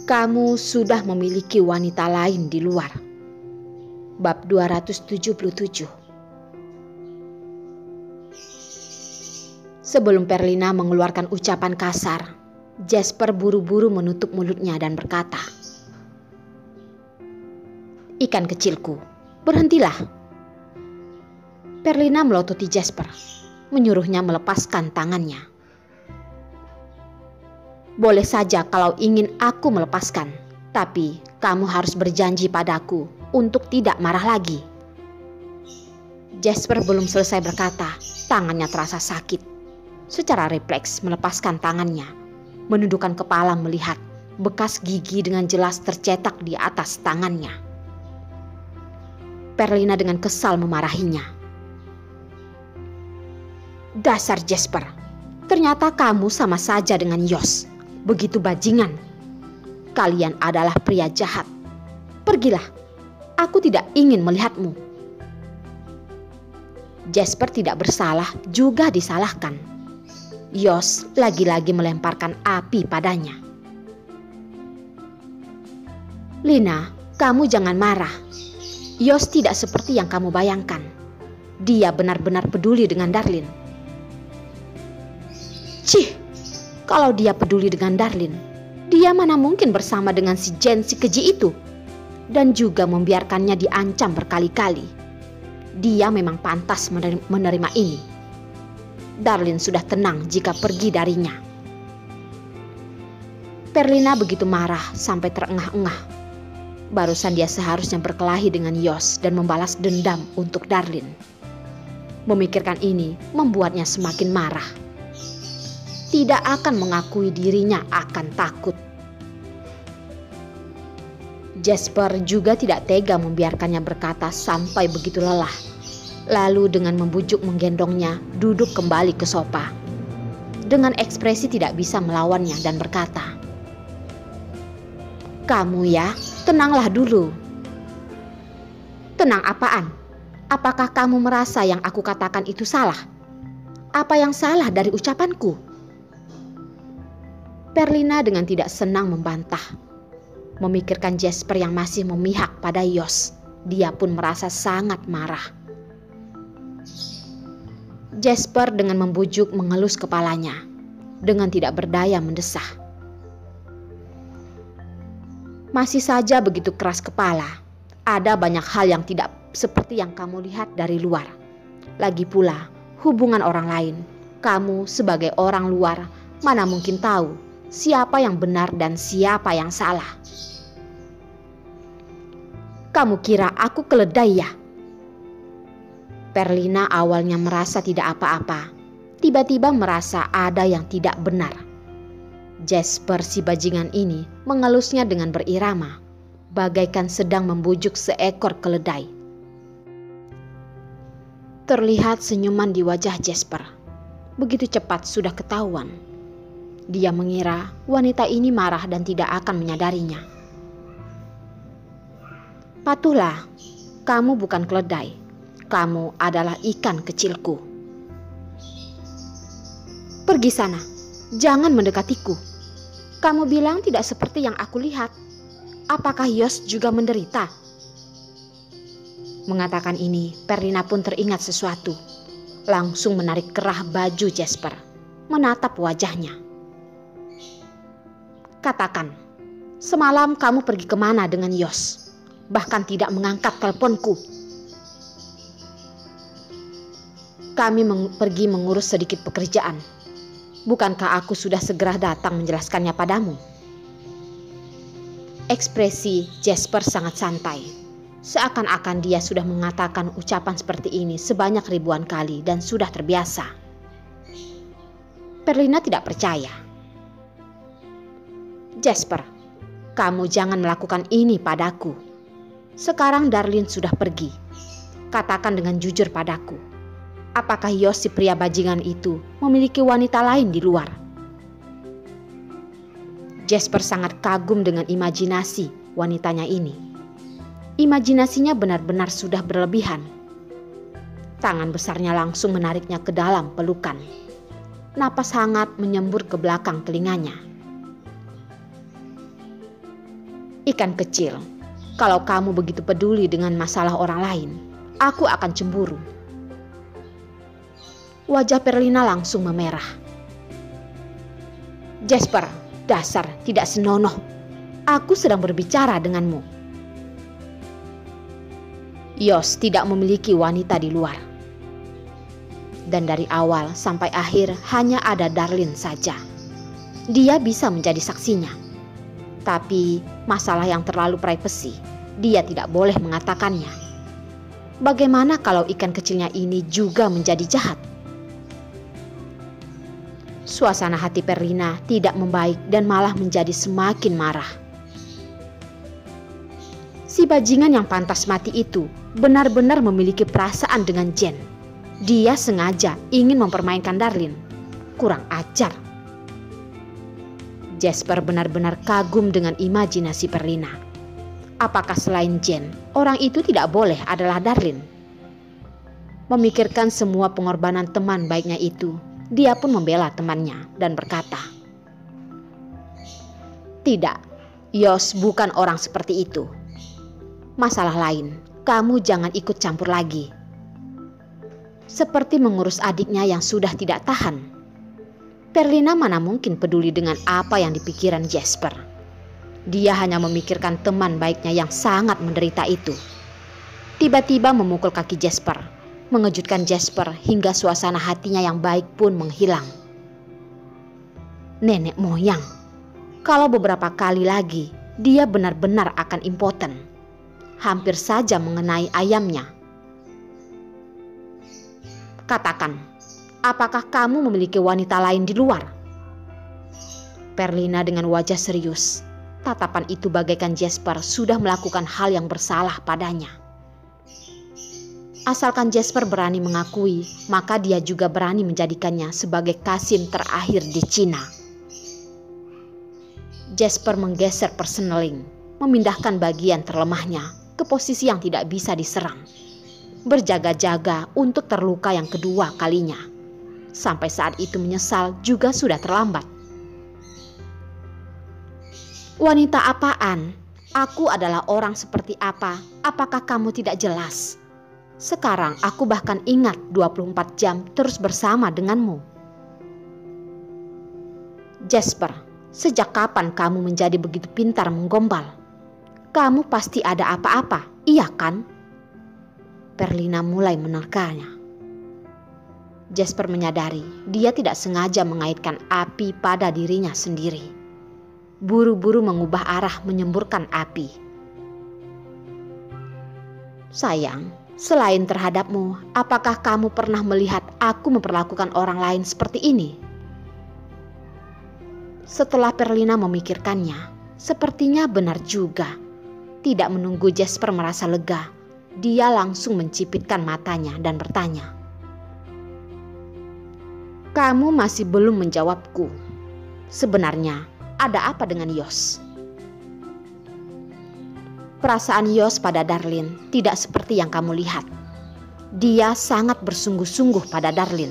Kamu sudah memiliki wanita lain di luar. Bab 277. Sebelum Perlina mengeluarkan ucapan kasar, Jasper buru-buru menutup mulutnya dan berkata, "Ikan kecilku, berhentilah." Perlina melototi Jasper, menyuruhnya melepaskan tangannya. "Boleh saja kalau ingin aku melepaskan, tapi kamu harus berjanji padaku untuk tidak marah lagi." Jasper belum selesai berkata, tangannya terasa sakit. Secara refleks melepaskan tangannya, menundukkan kepala melihat bekas gigi dengan jelas tercetak di atas tangannya. Perlina dengan kesal memarahinya. "Dasar Jasper, ternyata kamu sama saja dengan Yos. Begitu bajingan. Kalian adalah pria jahat. Pergilah, aku tidak ingin melihatmu." Jasper tidak bersalah juga disalahkan. Yos lagi-lagi melemparkan api padanya. "Lina, kamu jangan marah. Yos tidak seperti yang kamu bayangkan. Dia benar-benar peduli dengan Darlin." "Cih, kalau dia peduli dengan Darlin, dia mana mungkin bersama dengan si Jen si keji itu, dan juga membiarkannya diancam berkali-kali. Dia memang pantas menerima ini. Darlin sudah tenang jika pergi darinya." Perlina begitu marah sampai terengah-engah. Barusan dia seharusnya berkelahi dengan Yos dan membalas dendam untuk Darlin. Memikirkan ini membuatnya semakin marah. Tidak akan mengakui dirinya akan takut. Jasper juga tidak tega membiarkannya berkata sampai begitu lelah. Lalu dengan membujuk menggendongnya duduk kembali ke sofa. Dengan ekspresi tidak bisa melawannya dan berkata, "Kamu ya, tenanglah dulu." "Tenang apaan? Apakah kamu merasa yang aku katakan itu salah? Apa yang salah dari ucapanku?" Perlina dengan tidak senang membantah. Memikirkan Jasper yang masih memihak pada Yos, dia pun merasa sangat marah. Jasper dengan membujuk mengelus kepalanya, dengan tidak berdaya mendesah. "Masih saja begitu keras kepala. Ada banyak hal yang tidak seperti yang kamu lihat dari luar. Lagi pula, hubungan orang lain. Kamu sebagai orang luar mana mungkin tahu siapa yang benar dan siapa yang salah." "Kamu kira aku keledai ya?" Perlina awalnya merasa tidak apa-apa. Tiba-tiba merasa ada yang tidak benar. Jasper si bajingan ini mengelusnya dengan berirama, bagaikan sedang membujuk seekor keledai. Terlihat senyuman di wajah Jasper. Begitu cepat sudah ketahuan. Dia mengira wanita ini marah dan tidak akan menyadarinya. "Patuhlah, kamu bukan keledai. Kamu adalah ikan kecilku. Pergi sana, jangan mendekatiku. Kamu bilang tidak seperti yang aku lihat. Apakah Yos juga menderita?" Mengatakan ini, Perlina pun teringat sesuatu. Langsung menarik kerah baju Jasper, menatap wajahnya. "Katakan, semalam kamu pergi kemana dengan Yos? Bahkan tidak mengangkat teleponku." "Kami pergi mengurus sedikit pekerjaan. Bukankah aku sudah segera datang menjelaskannya padamu?" Ekspresi Jasper sangat santai. Seakan-akan dia sudah mengatakan ucapan seperti ini sebanyak ribuan kali dan sudah terbiasa. Perlina tidak percaya. "Jasper, kamu jangan melakukan ini padaku. Sekarang Darlin sudah pergi. Katakan dengan jujur padaku. Apakah Yos si pria bajingan itu memiliki wanita lain di luar?" Jasper sangat kagum dengan imajinasi wanitanya ini. Imajinasinya benar-benar sudah berlebihan. Tangan besarnya langsung menariknya ke dalam pelukan. Napas hangat menyembur ke belakang telinganya. Ikan kecil, kalau kamu begitu peduli dengan masalah orang lain, aku akan cemburu. Wajah Perlina langsung memerah. Jasper, dasar tidak senonoh. Aku sedang berbicara denganmu. Yos tidak memiliki wanita di luar. Dan dari awal sampai akhir hanya ada Darlin saja. Dia bisa menjadi saksinya. Tapi masalah yang terlalu privasi, dia tidak boleh mengatakannya. Bagaimana kalau ikan kecilnya ini juga menjadi jahat? Suasana hati Perlina tidak membaik dan malah menjadi semakin marah. Si bajingan yang pantas mati itu benar-benar memiliki perasaan dengan Jen. Dia sengaja ingin mempermainkan Darlin. Kurang ajar. Jasper benar-benar kagum dengan imajinasi Perlina. Apakah selain Jen, orang itu tidak boleh adalah Darlin? Memikirkan semua pengorbanan teman baiknya itu, dia pun membela temannya dan berkata, "Tidak, Yos bukan orang seperti itu. Masalah lain, kamu jangan ikut campur lagi." Seperti mengurus adiknya yang sudah tidak tahan. Perlina mana mungkin peduli dengan apa yang dipikiran Jasper. Dia hanya memikirkan teman baiknya yang sangat menderita itu. Tiba-tiba memukul kaki Jasper, mengejutkan Jasper hingga suasana hatinya yang baik pun menghilang. Nenek moyang, kalau beberapa kali lagi dia benar-benar akan impoten. Hampir saja mengenai ayamnya. Katakan, apakah kamu memiliki wanita lain di luar? Perlina dengan wajah serius. Tatapan itu bagaikan Jasper sudah melakukan hal yang bersalah padanya. Asalkan Jasper berani mengakui, maka dia juga berani menjadikannya sebagai kasim terakhir di Cina. Jasper menggeser perseneling, memindahkan bagian terlemahnya ke posisi yang tidak bisa diserang. Berjaga-jaga untuk terluka yang kedua kalinya. Sampai saat itu menyesal juga sudah terlambat. Wanita apaan? Aku adalah orang seperti apa? Apakah kamu tidak jelas? Sekarang aku bahkan ingat 24 jam terus bersama denganmu. Jasper, sejak kapan kamu menjadi begitu pintar menggombal? Kamu pasti ada apa-apa, iya kan? Perlina mulai menerkanya. Jasper menyadari dia tidak sengaja mengaitkan api pada dirinya sendiri. Buru-buru mengubah arah menyemburkan api. Sayang, selain terhadapmu, apakah kamu pernah melihat aku memperlakukan orang lain seperti ini? Setelah Perlina memikirkannya, sepertinya benar juga. Tidak menunggu Jasper merasa lega, dia langsung mencipitkan matanya dan bertanya, "Kamu masih belum menjawabku. Sebenarnya ada apa dengan Yos?" Perasaan Yos pada Darlin tidak seperti yang kamu lihat. Dia sangat bersungguh-sungguh pada Darlin.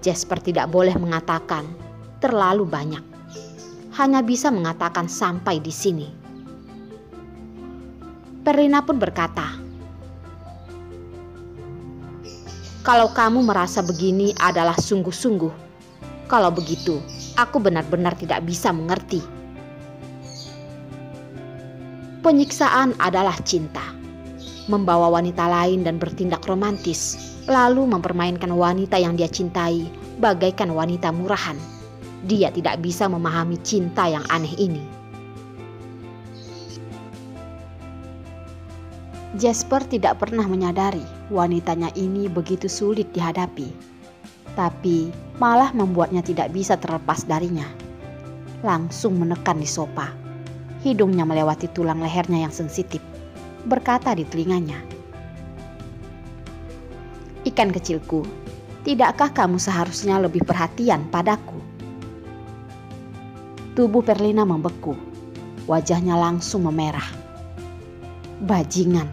Jasper tidak boleh mengatakan terlalu banyak. Hanya bisa mengatakan sampai di sini. Perlina pun berkata, "Kalau kamu merasa begini adalah sungguh-sungguh, kalau begitu aku benar-benar tidak bisa mengerti. Penyiksaan adalah cinta. Membawa wanita lain dan bertindak romantis, lalu mempermainkan wanita yang dia cintai bagaikan wanita murahan. Dia tidak bisa memahami cinta yang aneh ini." Jasper tidak pernah menyadari wanitanya ini begitu sulit dihadapi, tapi malah membuatnya tidak bisa terlepas darinya. Langsung menekan di sofa, hidungnya melewati tulang lehernya yang sensitif, berkata di telinganya, "Ikan kecilku, tidakkah kamu seharusnya lebih perhatian padaku?" Tubuh Perlina membeku, wajahnya langsung memerah. Bajingan,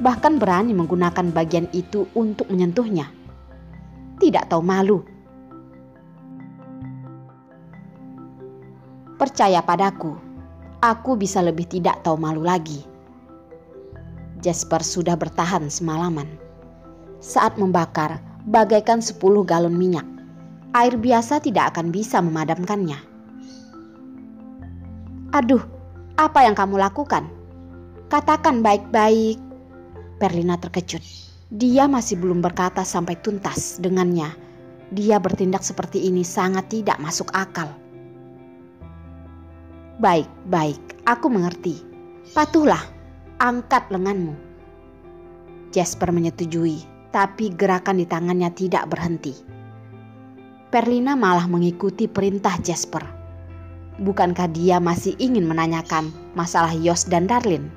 bahkan berani menggunakan bagian itu untuk menyentuhnya. Tidak tahu malu. Percaya padaku, aku bisa lebih tidak tahu malu lagi. Jasper sudah bertahan semalaman. Saat membakar, bagaikan 10 galon minyak. Air biasa tidak akan bisa memadamkannya. Aduh, apa yang kamu lakukan? Katakan baik-baik. Perlina terkejut. Dia masih belum berkata sampai tuntas dengannya. Dia bertindak seperti ini sangat tidak masuk akal. Baik, aku mengerti. Patuhlah, angkat lenganmu. Jasper menyetujui, tapi gerakan di tangannya tidak berhenti. Perlina malah mengikuti perintah Jasper. Bukankah dia masih ingin menanyakan masalah Yos dan Darlin?